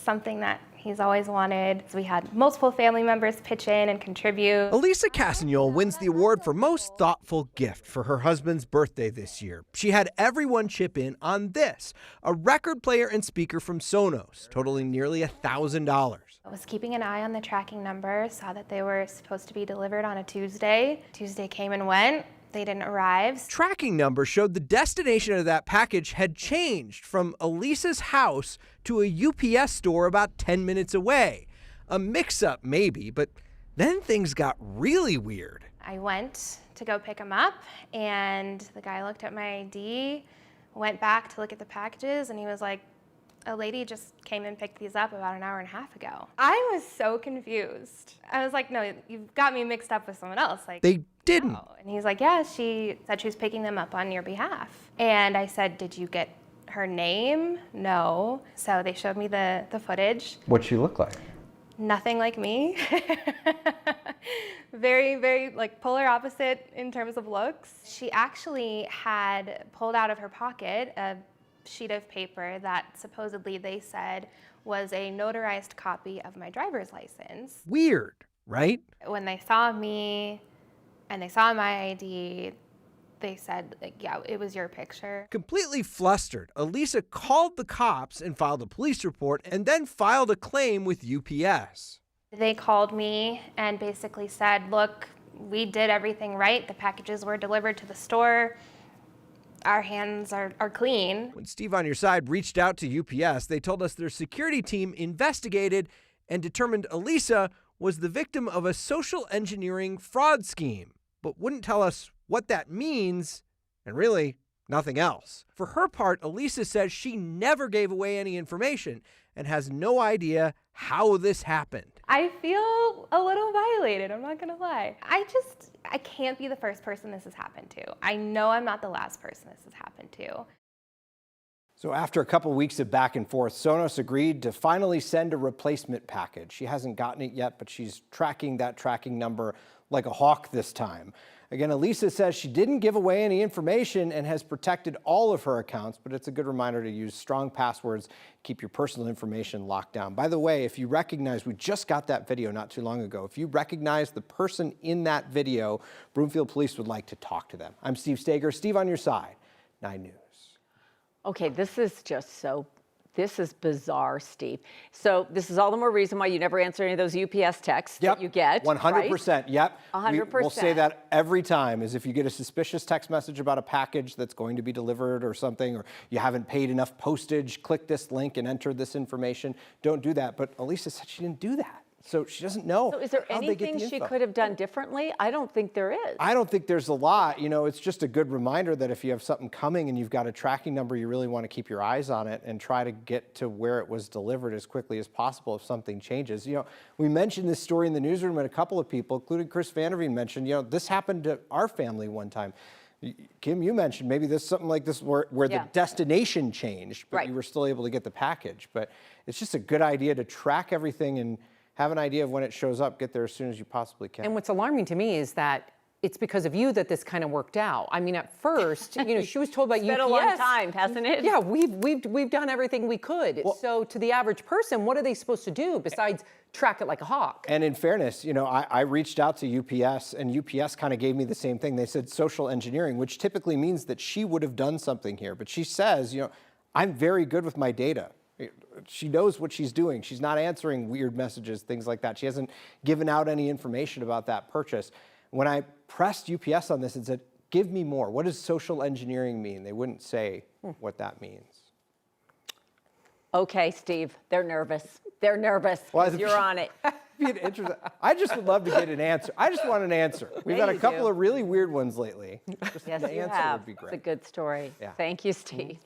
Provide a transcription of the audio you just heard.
something that he's always wanted. So we had multiple family members pitch in and contribute. Alisa Cassagnol wins the award for Most Thoughtful Gift for her husband's birthday this year. She had everyone chip in on this, a record player and speaker from Sonos, totaling nearly $1,000. I was keeping an eye on the tracking numbers, saw that they were supposed to be delivered on a Tuesday. Tuesday came and went. They didn't arrive. Tracking number showed the destination of that package had changed from Alisa's house to a UPS store about 10 minutes away. A mix-up maybe, but then things got really weird. I went to go pick them up, and the guy looked at my ID, went back to look at the packages, and he was like, a lady just came and picked these up about an hour and a half ago. I was so confused. I was like, no, you've got me mixed up with someone else. Like, they didn't. no. And he's like, yeah, she said she was picking them up on your behalf. And I said, did you get her name? No. So they showed me the footage. What'd she look like? Nothing like me. Very, very like polar opposite in terms of looks. She actually had pulled out of her pocket a sheet of paper that supposedly they said was a notarized copy of my driver's license. Weird, right? When they saw me and they saw my ID, they said, like, yeah, it was your picture. Completely flustered, Alisa called the cops and filed a police report and then filed a claim with UPS. They called me and basically said, look, we did everything right. The packages were delivered to the store. Our hands are clean. When Steve on Your Side reached out to UPS, they told us their security team investigated and determined Alisa was the victim of a social engineering fraud scheme, but wouldn't tell us what that means, and really nothing else. For her part, Alisa says she never gave away any information and has no idea how this happened. I feel a little violated, I'm not gonna lie. I can't be the first person this has happened to. I know I'm not the last person this has happened to. So after a couple weeks of back and forth, Sonos agreed to finally send a replacement package. She hasn't gotten it yet, but she's tracking that tracking number like a hawk this time. Again, Alisa says she didn't give away any information and has protected all of her accounts, but it's a good reminder to use strong passwords, keep your personal information locked down. By the way, if you recognize, we just got that video not too long ago. If you recognize the person in that video, Broomfield Police would like to talk to them. I'm Steve Stager, Steve on Your Side, 9 News. Okay, this is bizarre, Steve. So this is all the more reason why you never answer any of those UPS texts that you get. 100%, right? yep. 100%. We'll say that every time, is if you get a suspicious text message about a package that's going to be delivered or something, or you haven't paid enough postage, click this link and enter this information. Don't do that. But Alisa said she didn't do that. So she doesn't know. So is there how they get anything the she info. could have done differently? I don't think there is. I don't think there's a lot. You know, it's just a good reminder that if you have something coming and you've got a tracking number, you really want to keep your eyes on it and try to get to where it was delivered as quickly as possible if something changes. You know, we mentioned this story in the newsroom, and a couple of people, including Chris Vanderveen, mentioned, you know, this happened to our family one time. Kim, you mentioned maybe there's something like this where the destination changed, but you were still able to get the package. But it's just a good idea to track everything and have an idea of when it shows up, get there as soon as you possibly can. And what's alarming to me is that it's because of you that this kind of worked out. I mean, at first, you know, she was told about UPS. It's been a long time, hasn't it? Yeah, we've done everything we could. Well, so to the average person, what are they supposed to do besides track it like a hawk? And in fairness, you know, I reached out to UPS, and UPS kind of gave me the same thing. They said social engineering, which typically means that she would have done something here. But she says, you know, I'm very good with my data. She knows what she's doing. She's not answering weird messages, things like that. She hasn't given out any information about that purchase. When I pressed UPS on this and said, give me more, what does social engineering mean? They wouldn't say what that means. Okay, Steve, they're nervous. They're nervous. Well, you're on it. I just would love to get an answer. I just want an answer. We've got a couple of really weird ones lately. Just yes, an you answer have. would be great. It's a good story. Yeah. Thank you, Steve.